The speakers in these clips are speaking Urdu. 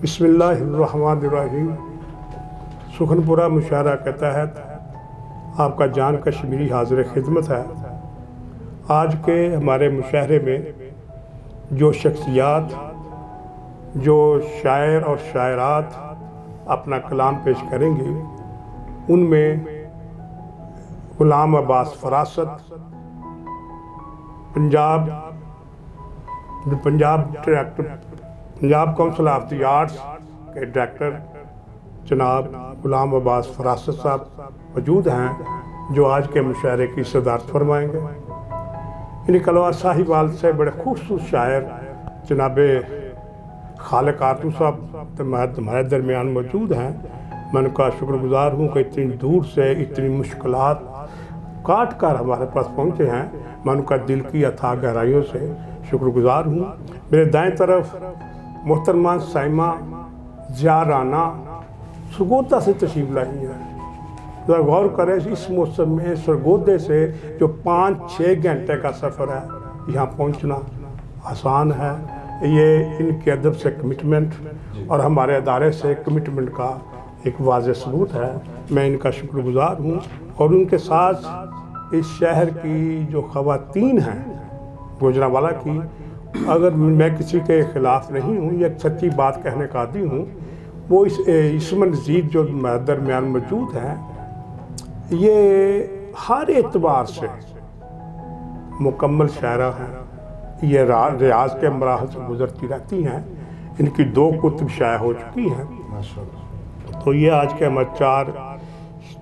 بسم اللہ الرحمن الرحیم۔ سخنپورہ مشاعرہ کے تحت آپ کا جان کشمیری حاضر خدمت ہے۔ آج کے ہمارے مشاعرے میں جو شخصیات، جو شاعر اور شاعرات اپنا کلام پیش کریں گے، ان میں غلام عباس فراست، Punjab council of the arts کے ڈائریکٹر جناب غلام عباس فراست صاحب موجود ہیں، جو آج کے مشاعرے کی صدارت فرمائیں گے۔ انہیں کلوہ ساہیوال سے بڑے خوبصورت شاعر جناب خالق آرتو صاحب ہمارے درمیان موجود ہیں۔ میں ان کا شکر گزار ہوں کہ اتنی دور سے اتنی مشکلات کاٹ کر ہمارے پاس پہنچے ہیں۔ میں ان کا دل کی اتھاہ گہرائیوں سے شکر گزار ہوں۔ میرے دائیں طرف محترمہ سائمہ ضیاء رانا سرگودا سے تشریف لائی ہیں۔ ذرا غور کریں، اس موسم میں سرگودے سے جو 5-6 گھنٹے کا سفر ہے، یہاں پہنچنا آسان ہے۔ یہ ان کے ادب سے کمٹمنٹ اور ہمارے ادارے سے کمٹمنٹ کا ایک واضح ثبوت ہے۔ میں ان کا شکر گزار ہوں، اور ان کے ساتھ اس شہر کی جو خواتین ہیں گوجرانوالہ کی، اگر میں کسی کے خلاف نہیں ہوں، یہ ایک سچی بات کہنے کا عادی ہوں، وہ اس منزید جو درمیان موجود ہیں، یہ ہر اعتبار سے مکمل شاعرہ ہیں۔ یہ ریاض کے مراحل سے گزرتی رہتی ہیں۔ ان کی 2 کتب شائع ہو چکی ہیں۔ تو یہ آج کے ہمارے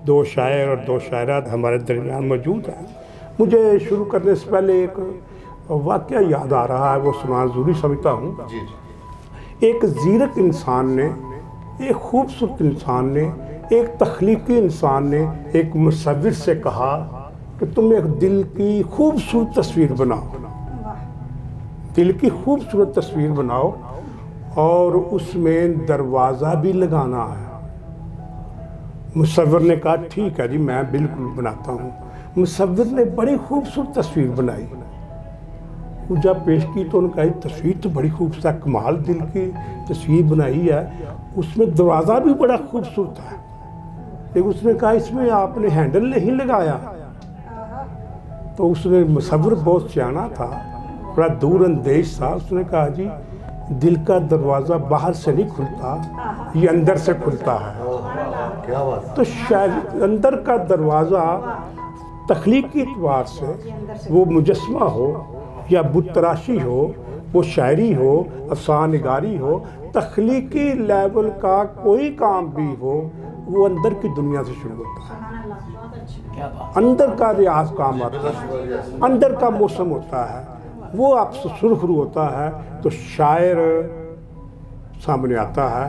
2 شاعر اور 2 شاعرات ہمارے درمیان موجود ہیں۔ مجھے شروع کرنے سے پہلے ایک واقعہ یاد آ رہا ہے، وہ سنانا ضروری سمجھتا ہوں۔ ایک زیرک انسان نے، ایک خوبصورت انسان نے، ایک تخلیقی انسان نے ایک مصور سے کہا کہ تم ایک دل کی خوبصورت تصویر بناؤ، دل کی خوبصورت تصویر بناؤ، اور اس میں دروازہ بھی لگانا ہے۔ مصور نے کہا ٹھیک ہے جی، میں بالکل بناتا ہوں۔ مصور نے بڑی خوبصورت تصویر بنائی، جب پیش کی تو ان کا تصویر تو بڑی خوبصورت، کمال دل کی تصویر بنائی ہے، اس میں دروازہ بھی بڑا خوبصورت ہے، لیکن اس نے کہا اس میں آپ نے ہینڈل نہیں لگایا۔ تو اس نے مصور بہت سیانا تھا، بڑا دور اندیش تھا، اس نے کہا جی دل کا دروازہ باہر سے نہیں کھلتا، یہ اندر سے کھلتا ہے۔ تو شاید اندر کا دروازہ تخلیقی اعتبار سے، وہ مجسمہ ہو یا بت تراشی ہو، وہ شاعری ہو، افسانہ نگاری ہو، تخلیقی لیول کا کوئی کام بھی ہو، وہ اندر کی دنیا سے شروع ہوتا ہے۔ اندر کا ریاض کام آتا ہے، اندر کا موسم ہوتا ہے، وہ آپ سے سرخرو ہوتا ہے، تو شاعر سامنے آتا ہے،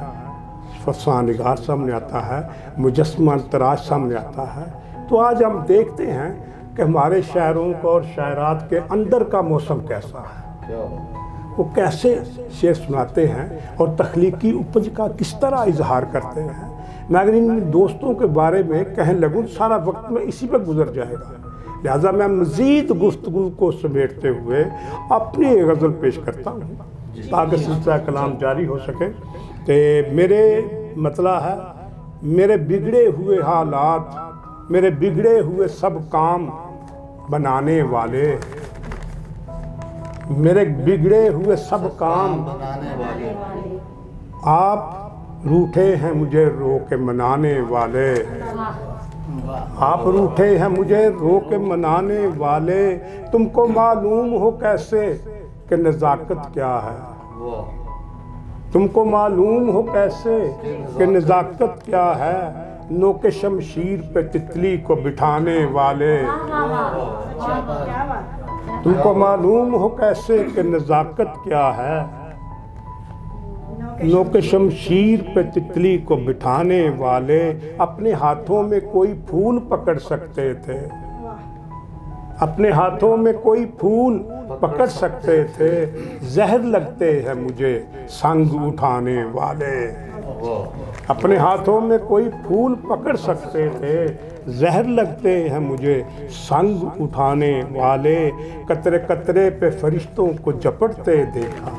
افسانہ نگار سامنے آتا ہے، مجسمہ تراش سامنے آتا ہے۔ تو آج ہم دیکھتے ہیں کہ ہمارے شاعروں کو اور شاعرات کے اندر کا موسم کیسا ہے، وہ کیسے شعر سناتے ہیں اور تخلیقی اپج کا کس طرح اظہار کرتے ہیں۔ میں اگر ان دوستوں کے بارے میں کہنے لگوں سارا وقت میں اسی پہ گزر جائے گا، لہٰذا میں مزید گفتگو کو سمیٹتے ہوئے اپنی غزل پیش کرتا ہوں تاکہ سلسلہ کلام جاری ہو سکے۔ کہ میرے مطلع ہے، میرے بگڑے ہوئے حالات، میرے بگڑے ہوئے سب کام بنانے والے، میرے بگڑے ہوئے سب کام بنانے والے، آپ روٹھے ہیں مجھے رو کے منانے والے، آپ روٹھے ہیں مجھے رو کے منانے والے، تم کو معلوم ہو کیسے کہ نزاکت کیا ہے، تم کو معلوم ہو کیسے کہ نزاکت کیا ہے، نوک شمشیر پہ تتلی کو بٹھانے والے، تم کو معلوم ہو کیسے کہ نزاکت کیا ہے، نوک شمشیر پہ تتلی کو بٹھانے والے، اپنے ہاتھوں میں کوئی پھول پکڑ سکتے تھے، اپنے ہاتھوں میں کوئی پھول پکڑ سکتے تھے، زہر لگتے ہیں مجھے سنگ اٹھانے والے، اپنے ہاتھوں میں کوئی پھول پکڑ سکتے تھے، زہر لگتے ہیں مجھے سنگ اٹھانے والے، قطرے قطرے پہ فرشتوں کو جپٹتے دیکھا،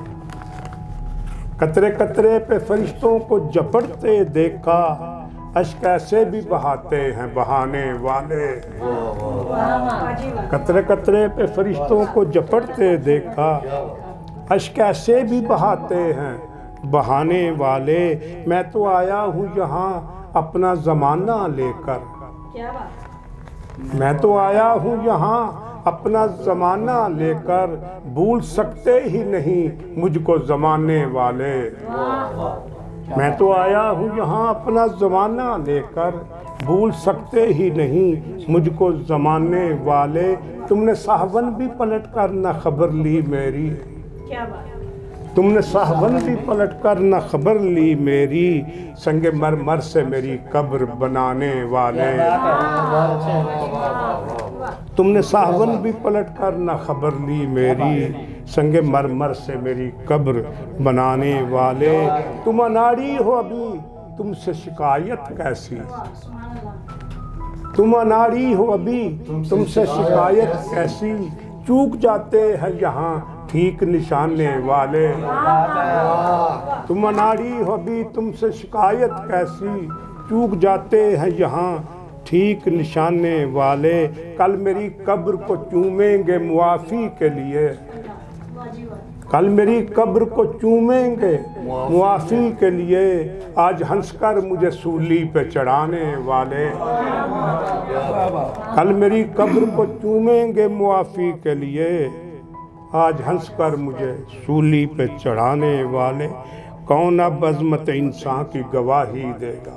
قطرے قطرے پہ فرشتوں کو جپڑتے دیکھا، اشک ایسے بھی بہاتے ہیں بہانے والے۔ قطرے قطرے پہ فرشتوں کو جپڑتے دیکھا، اشک ایسے بھی بہاتے ہیں بہانے والے۔ میں تو آیا ہوں یہاں اپنا زمانہ لے کر، میں تو آیا ہوں یہاں اپنا زمانہ لے کر، بھول سکتے ہی نہیں مجھ کو زمانے والے۔ میں تو آیا ہوں یہاں اپنا زمانہ لے کر، بھول سکتے ہی نہیں مجھ کو زمانے والے۔ تم نے صحون بھی پلٹ کر نہ خبر لی میری، تم نے صحون بھی پلٹ کر نہ خبر لی میری، سنگ مرمر سے میری قبر بنانے والے۔ تم نے صحون بھی پلٹ کر نہ خبر لی میری، سنگ مرمر سے میری قبر بنانے والے۔ تم اناڑی ہو ابھی تم سے شکایت کیسی، تم اناڑی ہو ابھی تم سے شکایت کیسی، چوک جاتے ہیں یہاں ٹھیک نشانے والے۔ تم اناڑی ہو ابھی تم سے شکایت کیسی، چوک جاتے ہیں یہاں ٹھیک نشانے والے۔ کل میری قبر کو چومیں گے معافی کے لیے، کل میری قبر کو چومیں گے معافی کے لیے، آج ہنس کر مجھے سولی پہ چڑھانے والے۔ کل میری قبر کو چومیں گے معافی کے لیے، آج ہنس کر مجھے سولی پہ چڑھانے والے۔ کون اب عظمت انسان کی گواہی دے گا،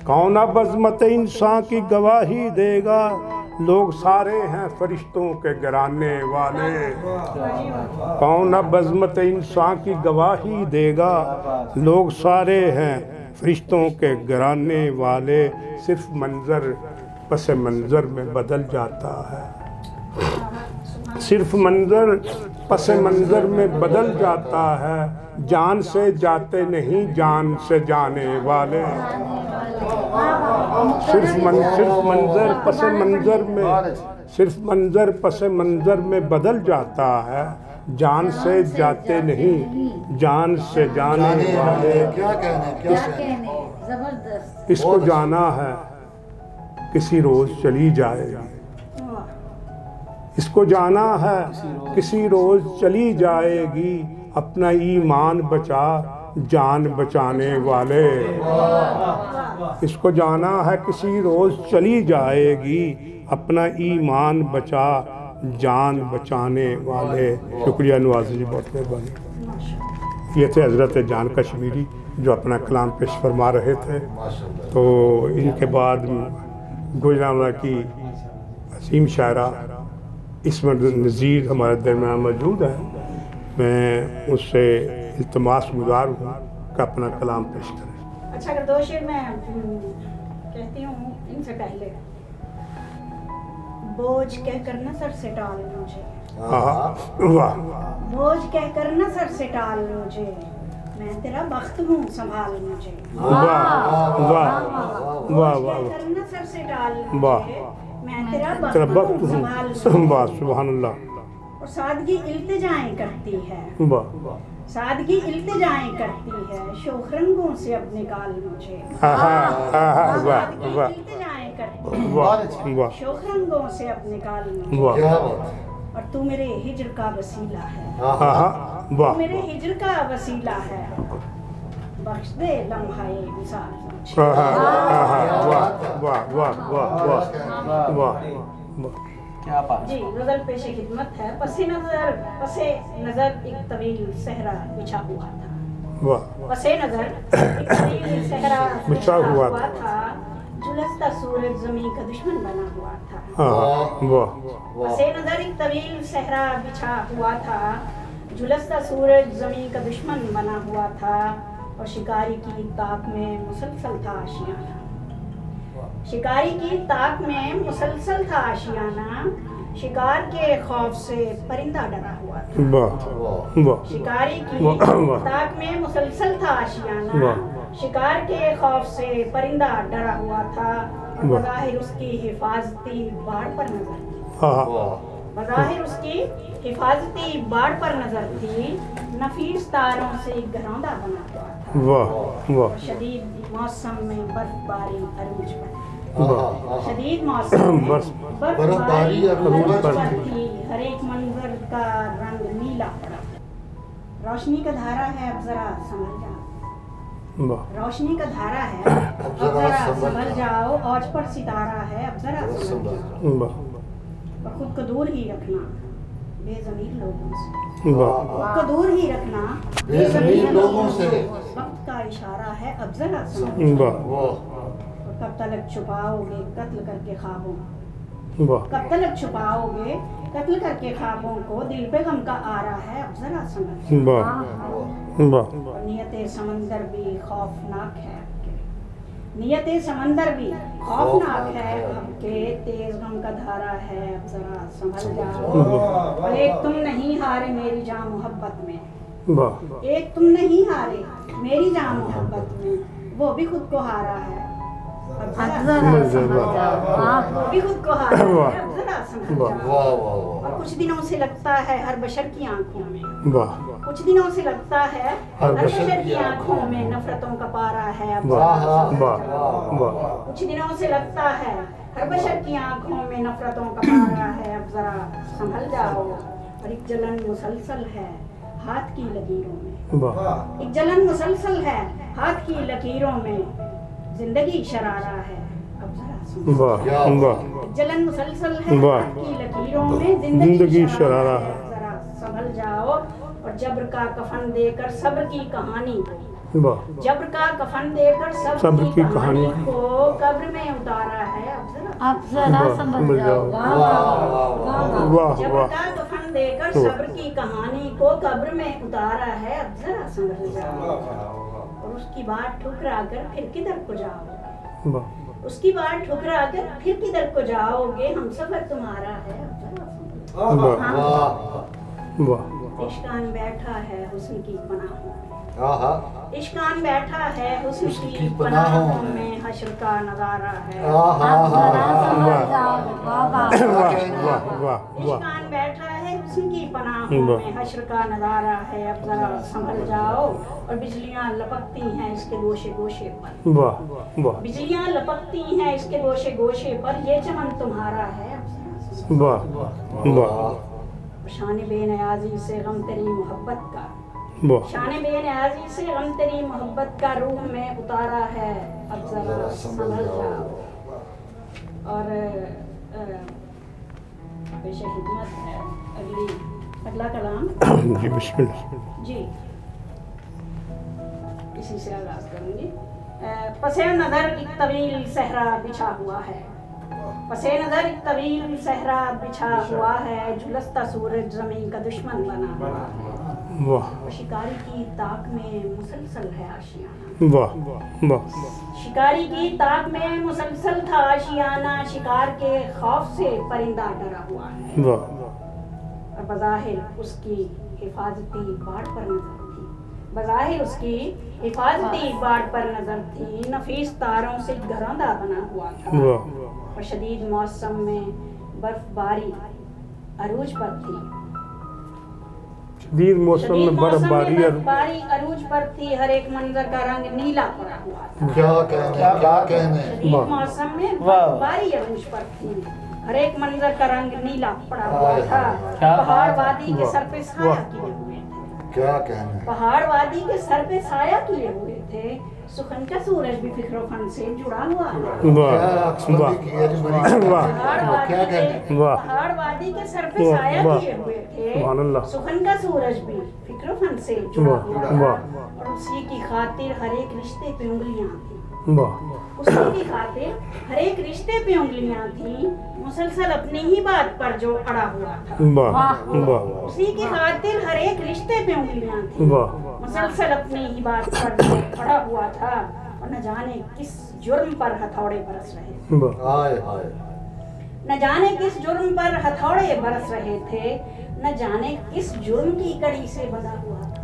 کون اب عظمت انسان کی گواہی دے گا، لوگ سارے ہیں فرشتوں کے گرانے والے۔ کون اب عظمت انسان کی گواہی دے گا، لوگ سارے ہیں فرشتوں کے گرانے والے۔ صرف منظر پس منظر میں بدل جاتا ہے، صرف منظر پس منظر میں بدل جاتا ہے، جان سے جاتے نہیں جان سے جانے والے۔ صرف منظر پس منظر میں، صرف منظر پس منظر میں بدل جاتا ہے، جان سے جاتے نہیں جان سے جانے والے۔ اس کو جانا ہے کسی روز چلی جائے گی، اس کو جانا ہے کسی روز چلی جائے گی، اپنا ایمان بچا جان بچانے والے۔ اس کو جانا ہے کسی روز چلی جائے گی، اپنا ایمان بچا جان بچانے والے۔ شکریہ نوازی جی، بہت مہربانی۔ یہ تھے حضرت جان کشمیری جو اپنا کلام پیش فرما رہے تھے۔ تو ان کے بعد گوجرانوالہ کی عظیم شاعرہ عصمت نذیر ہمارے درمیان موجود ہے، میں اس سے التماس گزار ہوں کہ اپنا کلام پیش کریں۔ اچھا، اگر دو شعر میں کہتی ہوں ان سے پہلے، بوجھ کہہ کر نہ سر سے ٹال مجھے، واہ، بوجھ کہہ کر نہ سر سے ٹال مجھے، میں تیرا بخت ہوں سنبھال مجھے، واہ واہ واہ بوجھ کہہ کر نہ سر سے ٹال مجھے، میں تیرا تیرا بخت بخت ہوں ہوں، سنبھال مجھے۔ سبحان اللہ، اور سادگی التجائیں کرتی ہے، واہ، سادگی التجائیں کرتی ہے، شوخ رنگوں سے اب نکال مجھے، سادگی واہ التجائیں کرتی ہے، واہ شوخ رنگوں سے اب نکال مجھے، واہ اور تو میرے ہجر کا وسیلہ ہے، تو واہ، میرے ہجر کا وسیلہ ہے، بخش دے لمحہ وصال مجھے۔ واہ واہ واہ واہ واہ، جی، غزل پیش خدمت ہے۔ پس نظر ایک طویل صحرا بچھا ہوا تھا، واہ، پس نظر ایک طویل صحرا بچھا ہوا تھا، جلستا سورج زمین کا دشمن بنا ہوا تھا، واہ، پس نظر ایک طویل صحرا بچھا ہوا تھا، جلستا سورج زمین کا دشمن بنا ہوا تھا، اور شکاری کی طاق میں مسلسل تھا آشیانہ، شکاری کی طاق میں مسلسل تھا آشیانہ، شکار کے خوف سے پرندہ ڈرا ہوا تھا، واہ، شکاری کی طاق میں مسلسل تھا آشیانہ، شکار کے خوف سے پرندہ ڈرا ہوا تھا، بظاہر اس کی حفاظتی باڑ پر نظر تھی، بظاہر اس کی حفاظتی باڑ پر نظر تھی، نفیس تاروں سے گھروندا بنا ہوا تھا، واہ واہ شدید موسم میں برف باری عروج پر، شدید موسم میں برف باری عروج پر تھی، ہر ایک منظر کا رنگ نیلا پڑا، روشنی کا دھارا ہے اب ذرا سنبھل جاؤ، واہ روشنی کا دھارا ہے اب ذرا سنبھل جاؤ، اوج پر ستارہ ہے اب ذرا سنبھل جاؤ، واہ اور خود کو دور ہی رکھنا بے ضمیر لوگوں سے، واہ خود کو دور ہی رکھنا بے ضمیر لوگوں سے، وقت کا اشارہ ہے اب ذرا سنبھل جاؤ، واہ اور کب تلک چھپاؤ گے قتل کر کے خوابوں، واہ کب تلک چھپاؤ گے قتل کر کے خوابوں کو، دل پہ غم کا آ رہا ہے اب ذرا سنبھل جاؤ، واہ واہ اور نیت سمندر بھی خوفناک ہے اب کے، نیت سمندر بھی خوفناک ہے اب کے، تیز غم کا دھارا ہے اب ذرا سنبھل جاؤ، اور ایک تم نہیں ہارے میری جاں محبت میں، واہ ایک تم نہیں ہارے میری جاں محبت میں، وہ بھی خود کو ہارا ہے اب ذرا وہ بھی خود کو ہارا ہے اب ذرا سنبھل جاؤ، واہ واہ واہ، اور کچھ دنوں سے لگتا ہے ہر بشر کی آنکھوں میں، واہ کچھ دنوں سے لگتا ہے ہر بشر کی آنکھوں میں نفرتوں کا پارا ہے اب ذرا سنبھل جاؤ، واہ کچھ دنوں سے لگتا ہے ہر بشر کی آنکھوں میں نفرتوں کا پارا ہے اب ذرا سنبھل جاؤ، اور ایک جلن مسلسل ہے ہاتھ کی لکیروں میں، واہ ایک جلن مسلسل ہے ہاتھ کی لکیروں میں، زندگی شرارہ ہے اب ذرا سنبھل جاؤ، واہ واہ جلن مسلسل ہے واہ، ہاتھ کی لکیروں میں، زندگی زندگی شرارہ شرارہ ہے اب ذرا سنبھل جاؤ، اور جبر کا کفن دے کر صبر کی کہانی کو، واہ جبر کا کفن دے کر صبر کی کہانی کہانی کو قبر میں اتارا ہے اب ذرا سمجھ جاؤ، واہ جبر واہ کا کفن دے کر صبر کی کہانی کو قبر میں اتارا ہے اب ذرا سمجھ جاؤ، اور اس کی بات ٹھکرا کر پھر کدھر کو جاؤ، واہ اس کی بات ٹھکرا کر پھر کدھر کو جاؤ گے، ہم سفر تمہارا ہے اب ذرا سمجھ جاؤ، واہ واہ عشقان بیٹھا ہے حسن کی پناہوں میں، آہا، عشقان بیٹھا ہے حسن حسن کی کی پناہوں پناہوں میں، حشر کا نظارہ ہے، آہا، واہ واہ واہ عشقان بیٹھا ہے حسن کی پناہوں میں، حشر کا نظارہ ہے اب ذرا سنبھل جاؤ، اور بجلیاں لپکتی ہیں اس کے گوشے گوشے پر، واہ واہ بجلیاں لپکتی ہیں اس کے گوشے گوشے پر، یہ چمن تمہارا ہے اب ذرا سنبھل واہ واہ شان بے نیازی سے غم تری محبت کا، واہ شان بے نیازی سے غم تری محبت کا روح میں اتارا ہے اب ذرا سنبھل جاؤ، اور پیش خدمت ہے اگلا کلام، جی بسم اللہ، جی اسی سے آغاز کروں گی، پس نظر ایک طویل صحرا بچھا ہوا ہے، پس نظر ایک طویل صحرا بچھا ہوا ہے، جھلستا سورج زمین کا دشمن بنا ہوا ہے، واہ شکاری کی تاک میں مسلسل ہے آشیانہ، واہ واہ شکاری کی تاک میں مسلسل تھا آشیانہ، شکار کے خوف سے پرندہ ڈرا ہوا ہے، واہ اور بظاہر اس کی حفاظتی باڑ پر نظر تھی، بظاہر اس کی حفاظتی باڑ پر نظر تھی، نفیس تاروں سے گھروندا بنا ہوا تھا، واہ اور شدید موسم میں برف باری عروج پر تھی، شدید موسم میں برف باری برف باری عروج پر تھی، ہر ایک منظر کا رنگ نیلا پڑا ہوا تھا، کیا کہنے، کیا کہنے، شدید موسم میں برف باری عروج پر تھی، ہر ایک منظر کا رنگ نیلا پڑا ہوا تھا، پہاڑ وادی کے سر پہ سایہ کیے ہوئے تھے، کیا کہنے، پہاڑ وادی کے سر پہ سایہ کیے ہوئے تھے، سخن کا سورج بھی فکر و فن سے جڑا ہوا تھا، واہ واہ پہاڑ وادی کے سر پہ سایہ کیے ہوئے تھے، سبحان اللہ، سخن کا سورج بھی فکر و فن سے جڑا ہوا تھا، واہ اور اسی کی خاطر ہر ایک رشتے پہ انگلیاں تھیں، واہ اسی کی خاطر ہر ایک رشتے پہ انگلیاں تھیں، مسلسل اپنی ہی بات پر جو اڑا ہوا تھا، واہ واہ اسی کی خاطر ہر ایک رشتے پہ انگلیاں تھیں، واہ مسلسل اپنی ہی بات پر جو اڑا ہوا تھا، اور نہ جانے کس جرم پر ہتھوڑے برس رہے تھے، واہ ہائے ہائے، نہ جانے کس جرم پر ہتھوڑے برس رہے تھے، نہ جانے کس جرم کی کڑی سے بندھا ہوا تھا،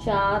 4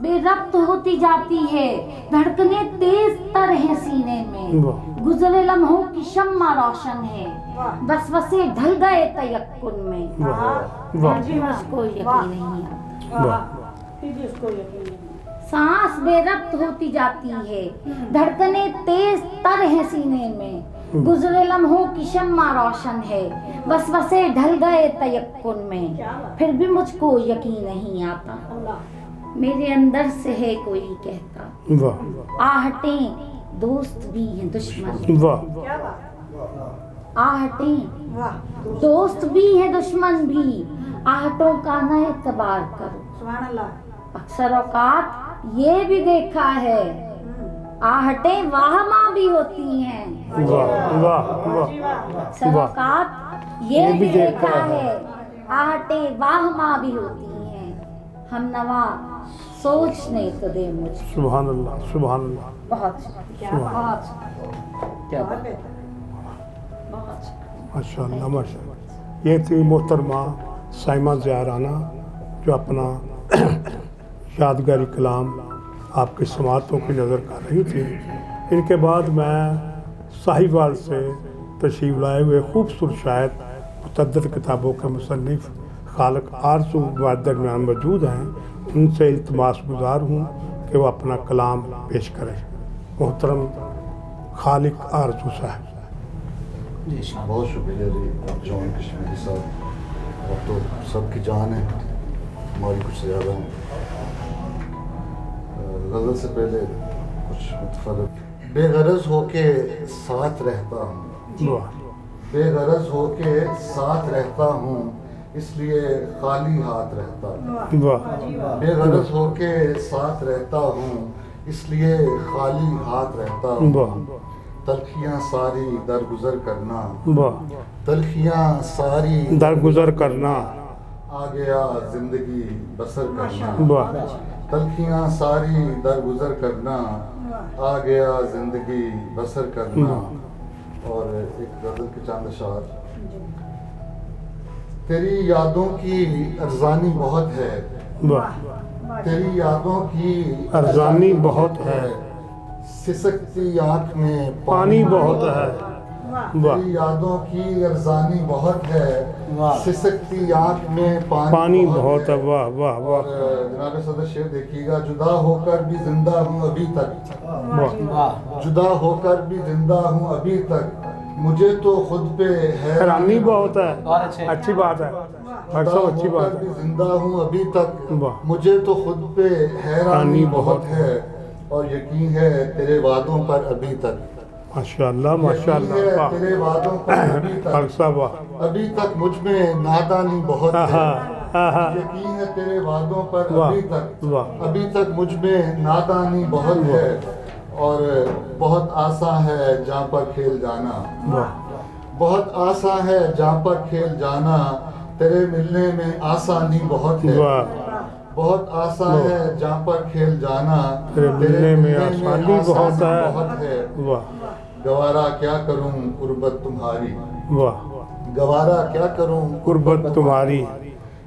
بے ربط ہوتی جاتی ہے، دھڑکنیں تیز تر ہیں سینے میں، واہ گزرے لمحوں کی شمع روشن ہے، واہ وسوسے ڈھل گئے تیقن میں، واہ واہ پھر بھی مجھ کو یقین نہیں آتا، واہ پھر بھی اس کو یقین نہیں سانس بے ربط ہوتی جاتی ہے، دھڑکنیں تیز تر ہیں سینے میں، گزرے لمحوں کی شمع روشن ہے، وسوسے ڈھل گئے تیقن میں، پھر بھی مجھ کو یقین نہیں آتا، اللہ میرے اندر سے ہے کوئی کہتا، واہ آہٹیں دوست بھی ہیں دشمن، واہ کیا بات آہٹیں واہ دوست بھی ہیں دشمن بھی، آہٹوں کا نہ اعتبار کرو، سبحان اللہ اکثر اوقات یہ بھی دیکھا ہے آہٹیں واہماں بھی ہوتی ہیں، واہ واہ واہ جی واہ اکثر واہ۔ اوقات یہ بھی دیکھا ہے آہٹیں واہماں بھی ہوتی ہیں، ہم نوا سوچنے تو دے مجھ کو، سبحان اللہ سبحان اللہ بہت کیا سبحان بات بہت بہت بہتر بہت ماشاء اللہ ماشاء اللہ۔ یہ تھی محترمہ سائمہ زیارانہ جو اپنا یادگاری کلام آپ کی سماعتوں کی نظر کر رہی تھی۔ ان کے بعد میں ساہیوال سے تشریف لائے ہوئے خوبصورت شاعر متعدد کتابوں کے مصنف خالق آرزو ہمارے درمیان موجود ہیں، ان سے التماس گزار ہوں کہ وہ اپنا کلام پیش کریں۔ محترم خالق آرزو صاحب۔ بہت شکریہ جی جون کشمیری صاحب، آپ تو سب کی جان ہے، ہماری کچھ زیادہ ہیں۔ غزل سے پہلے کچھ مختلف، بے غرض ہو کے ساتھ رہتا ہوں، واہ بے غرض ہو کے ساتھ رہتا ہوں، اس لیے خالی ہاتھ رہتا ہوں، واہ بے غرض ہو کے ساتھ رہتا ہوں، اس لیے خالی ہاتھ رہتا ہوں، واہ تلخیاں ساری درگزر کرنا، واہ تلخیاں ساری درگزر کرنا، آ گیا زندگی بسر کرنا، واہ تلخیاں ساری درگزر کرنا، آ گیا زندگی بسر کرنا۔ اور ایک غزل کے چاند اشعار، تیری یادوں کی ارزانی بہت ہے، واہ تیری یادوں کی ارزانی بہت ہے، سسکتی آنکھ میں پانی بہت ہے، واہ تیری یادوں کی ارزانی بہت ہے، سسکتی آنکھ میں پانی بہت ہے، واہ واہ اور واہ جناب صدر شعر دیکھیے گا، جدا ہو کر بھی زندہ ہوں ابھی تک، واہ جدا ہو کر بھی زندہ ہوں ابھی تک، مجھے تو خود پہ حیرانی بہت ہے، اچھی بات ہے ڈاکٹر صاحب، اچھی بات بھی ہے، زندہ ہوں ابھی تک، واہ مجھے تو خود پہ حیرانی بہت ہے، اور یقین ہے تیرے وعدوں پر ابھی تک، ماشاء اللہ ماشاء یقین ہے اللہ، واہ تیرے وعدوں پر ابھی ڈاکٹر تک، صاحب واہ، ابھی تک مجھ میں نادانی بہت ہے، ہاں یقین ہے تیرے وعدوں پر واہ ابھی تک، واہ ابھی تک مجھ میں نادانی بہت ہے، اور بہت آسان ہے جہاں پر کھیل جانا، واہ بہت آسان ہے جہاں پر کھیل جانا، تیرے ملنے میں آسانی بہت ہے، واہ بہت آسان ہے جہاں پر کھیل جانا، تیرے ملنے میں آسانی بہت ہے، واہ گوارا کیا کروں قربت تمہاری، واہ گوارا کیا کروں قربت تمہاری،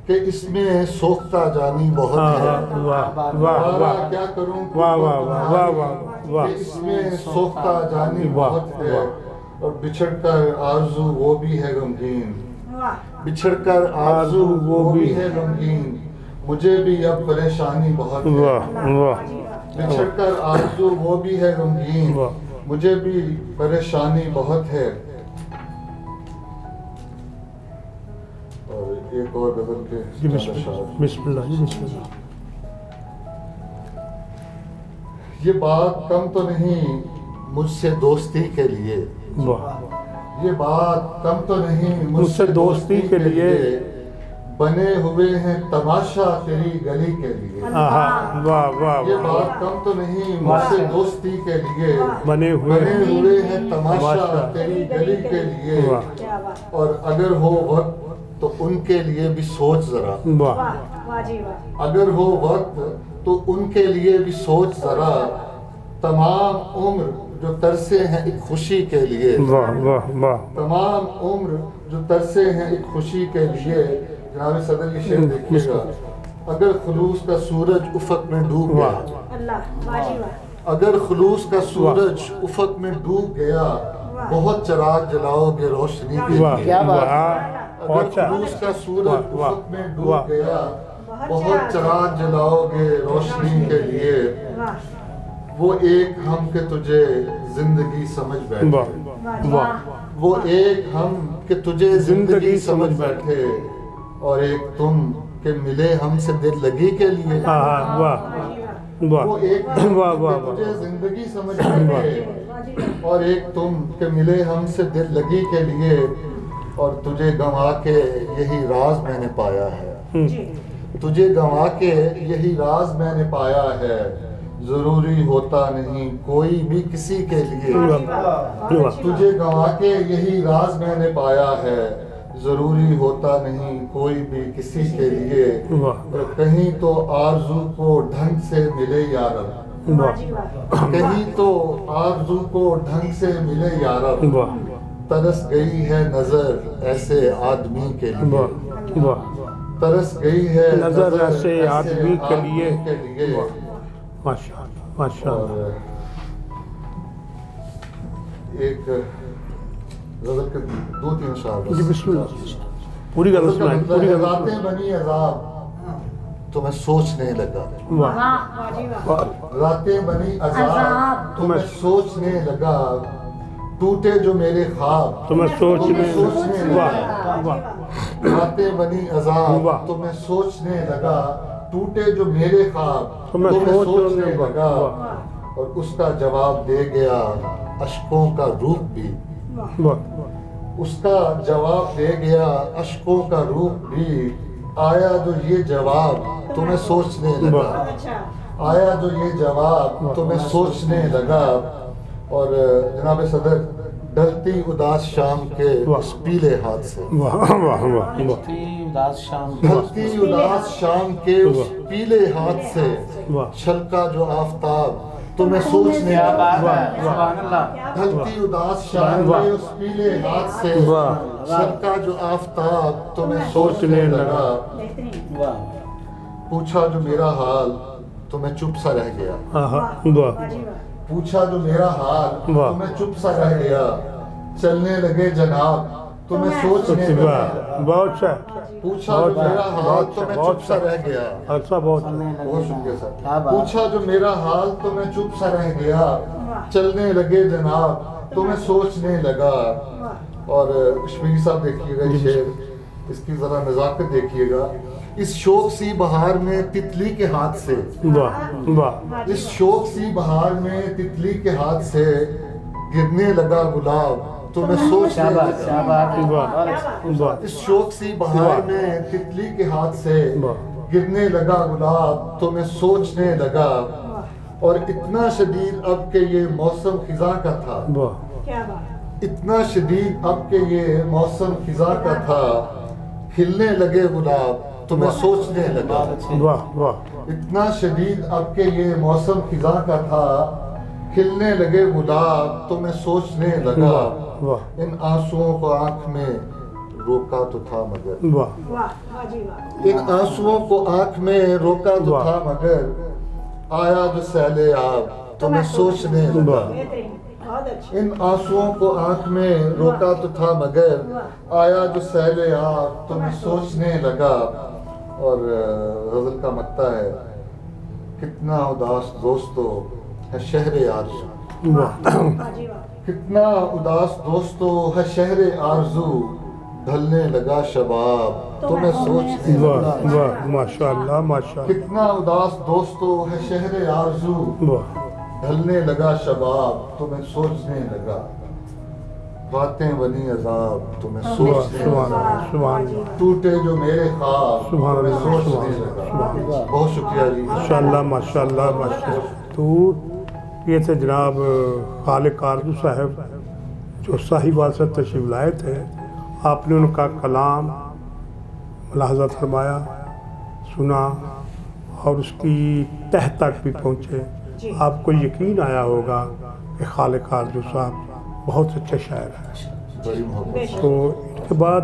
کہ اس میں سوختہ جانی بہت ہے، واہ واہ گوارا واہ کیا کروں واہ واہ قربت واہ تمہاری، واہ واہ کہ اس میں سوختہ جانی واہ، بہت ہے، واہ۔ اور بچھڑ کر آرزو وہ بھی ہے غمگین، واہ بچھڑ کر آرزو وہ بھی ہے غمگین، مجھے بھی اب پریشانی بہت ہے، واہ واہ بچھڑ کر آرزو وہ بھی ہے غمگین، واہ۔ مجھے بھی پریشانی بہت ہے۔ اور ایک اور غزل کے جی بسم اللہ بسم اللہ جی بسم اللہ۔ یہ بات کم تو نہیں مجھ سے دوستی کے لیے، واہ یہ بات کم تو نہیں مجھ سے دوستی کے لیے، بنے ہوئے ہیں تماشا تیری گلی کے لیے، واہ واہ یہ واہ، بات کم تو نہیں مجھ سے دوستی کے لیے، بنے ہوئے بنے ہوئے ہیں تماشا تماشا تیری گلی کے لیے، واہ کیا بات اور اگر ہو وقت تو ان کے لیے بھی سوچ ذرا، واہ واہ واہ جی واہ اگر ہو وقت تو ان کے لیے بھی سوچ ذرا، تمام عمر جو ترسے ہیں ایک خوشی کے لیے، واہ واہ واہ، تمام عمر جو ترسے ہیں ایک خوشی کے لیے۔ جناب صدر کی شعر دیکھیے گا، اگر خلوص کا سورج افق میں ڈوب گیا، اللہ واجی واہ، اگر خلوص کا سورج افق میں ڈوب گیا، بہت چراغ جلاؤ گے روشنی کے واہ لیے۔ کیا بات ہے؟ واہ اگر بہت خلوص کا سورج واہ افق میں واہ ڈوب گیا، بہت چراغ جلاؤ گے روشنی کے لیے، واہ وہ ایک ہم کہ تجھے زندگی سمجھ بیٹھے، واہ واہ وہ ایک ہم کہ تجھے زندگی سمجھ بیٹھے، اور ایک تم کہ ملے ہم سے دل لگی کے لیے، واہ واہ وہ واہ ایک ہم واہ کہ واہ تجھے زندگی سمجھ بیٹھے، اور ایک تم کہ ملے ہم سے دل لگی کے لیے، اور تجھے گنوا کے یہی راز میں نے پایا ہے، تجھے گنوا کے یہی راز میں نے پایا ہے، ضروری ہوتا نہیں کوئی بھی کسی کے لیے، تجھے گنوا کے یہی راز میں نے پایا ہے، ضروری ہوتا نہیں کوئی بھی کسی کے لیے، کہیں تو آرزو کو ڈھنگ سے ملے یارب، واجی واہ، کہیں تو آرزو کو ڈھنگ سے ملے یارب، واہ ترس گئی ہے نظر ایسے آدمی کے لیے، واہ واہ ترس گئی ہے نظر ایسے آدمی کے لیے، کے لیے، ماشاء اللہ ماشاء اور اللہ ایک غزل کے دو تین شعر جی بسم اللہ پوری غزل سنائیں پوری غزل راتیں سنائیں بنی عذاب تمہیں سوچنے لگا، واہ واجی واہ، واہ راتیں بنی عذاب عذاب تمہیں سوچنے لگا، ٹوٹے جو میرے خواب تمہیں سوچنے سوچنے واہ لگا، واہ راتیں بنی عذاب واہ۔ تمہیں سوچنے لگا، ٹوٹے جو میرے خواب تمہیں سوچنے لگا، اور اس کا جواب دے گیا اشکوں کا روپ بھی، واہ اس کا جواب دے گیا اشکوں کا روپ بھی، آیا جو یہ جواب تمہیں سوچنے لگا، اچھا آیا جو یہ جواب تمہیں سوچنے لگا، اور جناب صدر ڈلتی اداس شام کے اس پیلے ہاتھ سے، واہ واہ واہ اداس شام ڈھلتی اداس شام کے اس پیلے ہاتھ سے، واہ چھلکا جو آفتاب تمہیں سوچنے کیا لگا، بات ہے، سبحان اللہ، ڈھلتی اداس شام کے اس پیلے ہاتھ سے، واہ چھلکا جو آفتاب تمہیں سوچنے لگا، بہترین، واہ، پوچھا جو میرا حال تمہیں چپ سا رہ گیا، واہ واہ واجی واہ، پوچھا جو میرا حال واہ۔ تمہیں چپ سا رہ گیا، چلنے لگے جناب تمہیں سوچنے لگا، واہ بہت اچھا پوچھا جو میرا حال تمہیں چپ سا رہ گیا، اچھا بہت بہت شکریہ کیا سر، بات۔ پوچھا جو میرا حال تمہیں چپ سا رہ گیا، چلنے لگے جناب تمہیں سوچنے لگا، اور کشمیری صاحب دیکھیے گا یہ شعر، اس کی ذرا نزاکت دیکھیے گا، اس شوق سی بہار میں تتلی کے ہاتھ سے، واہ واہ اس شوق سی بہار میں تتلی کے ہاتھ سے، گرنے لگا گلاب تمہیں سوچنے کیا بات، کیا لگا، بات ہے، واہ بہت اچھا۔ واہ اس شوق سی بہار میں تتلی کے ہاتھ سے، گرنے لگا گلاب تمہیں سوچنے لگا، اور اتنا شدید اب کہ یہ موسم خزاں کا تھا، واہ کیا بات، اتنا شدید اب کہ یہ موسم خزاں کا تھا، کھلنے لگے گلاب تمہیں سوچنے لگا، بہت اچھے، واہ واہ اتنا شدید اب کہ یہ موسم خزاں کا تھا، کھلنے لگے گلاب تمہیں سوچنے لگا، واہ ان آنسوؤں کو آنکھ میں روکا تو تھا مگر، واہ واہ واجی واہ، ان آنسوؤں کو آنکھ میں روکا تو واہ۔ تھا مگر، آیا جو سیلے آب تمہیں سوچنے لگا، واہ۔ بہترین، بہت اچھا، ان آنسوؤں کو آنکھ میں روکا تو تھا مگر، آیا جو سیلے آب تمہیں سوچنے لگا، اور غزل کا مقطع ہے، کتنا اداس دوستو ہے شہر آرزو، واجی واہ، کتنا اداس دوستو ہے شہر آرزو، ڈھلنے لگا شباب تمہیں سوچنے واہ لگا، واہ ماشاء اللہ ماشاء اللہ کتنا اداس دوستو ہے شہر آرزو، واہ ڈھلنے لگا شباب تمہیں سوچنے لگا، باتیں بنی عذاب تمہیں سوچنے سبحان لگا، اللہ سبحان اللہ ٹوٹے جو میرے خواب سبحان تمہیں اللہ، سوچنے سبحان اللہ، لگا، سبحان اللہ۔ بہت شکریہ جی، ماشاء اللہ ماشاء اللہ ماشاء اللہ۔ تو یہ تھے جناب خالق آرزو صاحب جو صاحبہ سے تشریف لائے تھے، آپ نے ان کا کلام ملاحظہ فرمایا، سنا، اور اس کی تہ تک بھی پہنچے۔ آپ کو یقین آیا ہوگا کہ خالق آرزو صاحب بہت اچھے شاعر ہیں۔ بڑی محبت سے، تو اس کے بعد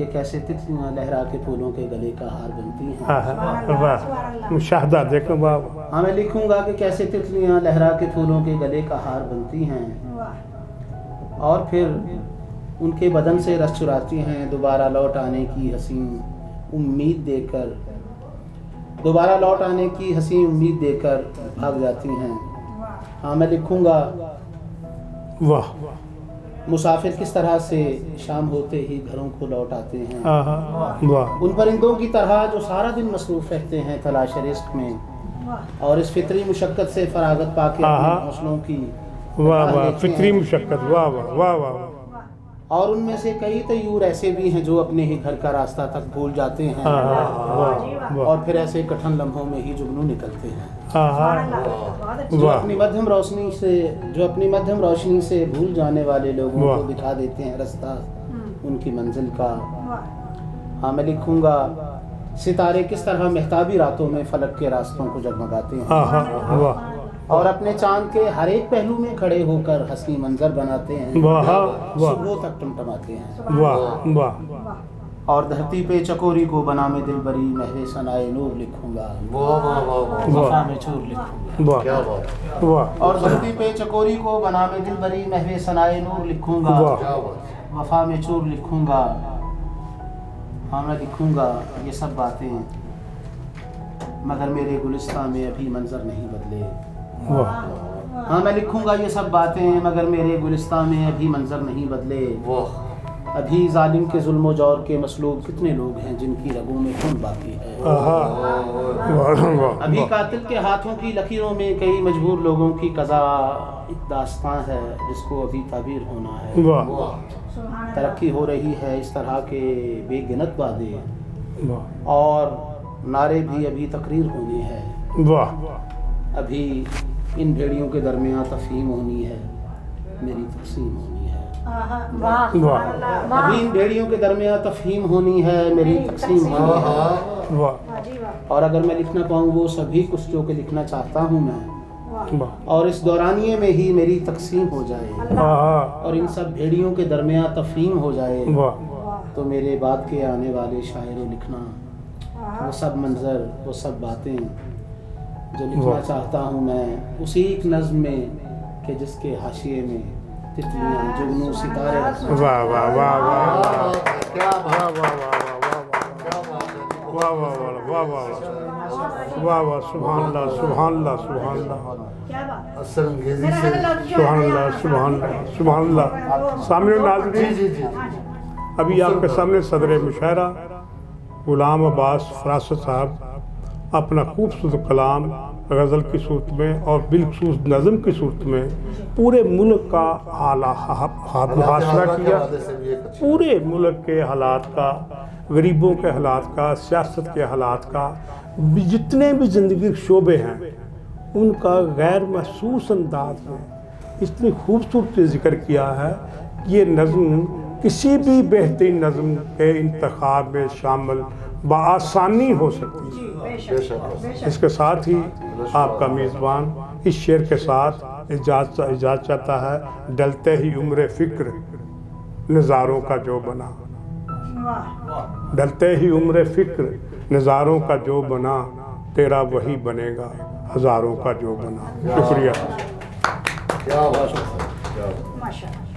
کہ کیسے تتلیاں لہرا کے پھولوں کے گلے کا ہار بنتی ہیں. ہاں ہاں واہ مشاہدہ دیکھو واہ ہاں میں لکھوں گا کہ کیسے تتلیاں لہرا کے پھولوں کے گلے کا ہار بنتی ہیں اور پھر ان کے بدن سے رس چراتی ہیں دوبارہ لوٹ آنے کی حسین امید دے کر، دوبارہ لوٹ آنے کی حسین امید دے کر بھاگ جاتی ہیں. ہاں میں لکھوں گا واہ مسافر کس طرح سے شام ہوتے ہی گھروں کو لوٹ آتے ہیں. واہ ان پرندوں کی طرح جو سارا دن مصروف رہتے ہیں تلاش رزق میں اور اس فطری مشقت سے فراغت پا کے اپنے حوصلوں کی واہ واہ فطری مشقت واہ واہ واہ واہ اور ان میں سے کئی طیور ایسے بھی ہیں جو اپنے ہی گھر کا راستہ تک بھول جاتے ہیں اور پھر ایسے کٹھن لمحوں میں ہی جگنو نکلتے ہیں. جو اپنی مدھم روشنی سے بھول جانے والے لوگوں کو دکھا دیتے ہیں راستہ ان کی منزل کا. ہاں میں لکھوں گا ستارے کس طرح مہتابی راتوں میں فلک کے راستوں کو جگمگاتے ہیں اور اپنے چاند کے ہر ایک پہلو میں کھڑے ہو کر حسین منظر بناتے ہیں، صبح تک ٹمٹماتے ہیں. اور دھرتی پہ چکوری کو بنا میں دل بری محو ثنائے نور لکھوں گا، وفا میں چور لکھوں گا. اور دھرتی پہ چکوری کو بنا میں دل بری محو ثنائے نور لکھوں گا، وفا میں چور لکھوں گا. ہاں میں لکھوں گا یہ سب باتیں مگر میرے گلستان میں ابھی منظر نہیں بدلے. ہاں میں لکھوں گا یہ سب باتیں مگر میرے گلستان میں ابھی منظر نہیں بدلے. ابھی ظالم کے ظلم و جور کے مسلوب کتنے لوگ ہیں جن کی رگوں میں خون باقی ہے. ابھی قاتل کے ہاتھوں کی لکیروں میں کئی مجبور لوگوں کی قضا ایک داستان ہے جس کو ابھی تعبیر ہونا ہے. ترقی ہو رہی ہے اس طرح کے بے گنت وعدے اور نعرے بھی ابھی تقریر ہونی ہے. ابھی ان بھیڑیوں کے درمیان تفہیم ہونی ہے، میری تقسیم ہونی ہے. ابھی ان بھیڑیوں کے درمیان تفہیم ہونی ہے، میری تقسیم ہونی ہے. اور اگر میں لکھنا پاؤں وہ سبھی کچھ جو کہ لکھنا چاہتا ہوں میں اور اس دورانیے میں ہی میری تقسیم ہو جائے اور ان سب بھیڑیوں کے درمیان تفہیم ہو جائے تو میرے بعد کے آنے والے شاعر و لکھنا وہ سب منظر وہ سب باتیں جو لکھنا چاہتا ہوں میں اسی ایک نظم میں کہ جس کے حاشیے میں تتلیاں جگنو ستارے واہ واہ واہ واہ کیا بات واہ واہ واہ واہ واہ واہ سبحان اللہ سبحان اللہ سبحان اللہ اثر انگیزی سے سبحان اللہ سبحان اللہ سبحان اللہ. سامعین و ناظرین جی جی ابھی آپ کے سامنے صدر مشاعرہ غلام عباس فراست صاحب اپنا خوبصورت کلام غزل کی صورت میں اور بالخصوص نظم کی صورت میں پورے ملک کا محاصرہ کیا، پورے ملک کے حالات کا، غریبوں کے حالات کا، سیاست کے حالات کا، جتنے بھی زندگی کے شعبے ہیں ان کا غیر محسوس انداز میں اتنی خوبصورتی ذکر کیا ہے کہ یہ نظم کسی بھی بہترین نظم کے انتخاب میں شامل بآسانی ہو سکتی ہے. اس کے ساتھ ہی آپ کا میزبان اس شعر کے ساتھ اجازت چاہتا ہے. ڈلتے ہی عمر فکر نظاروں کا جو بنا، ڈلتے ہی عمر فکر نظاروں کا جو بنا، تیرا وہی بنے گا ہزاروں کا جو بنا. شکریہ. کیا بات ہے. ماشاء اللہ.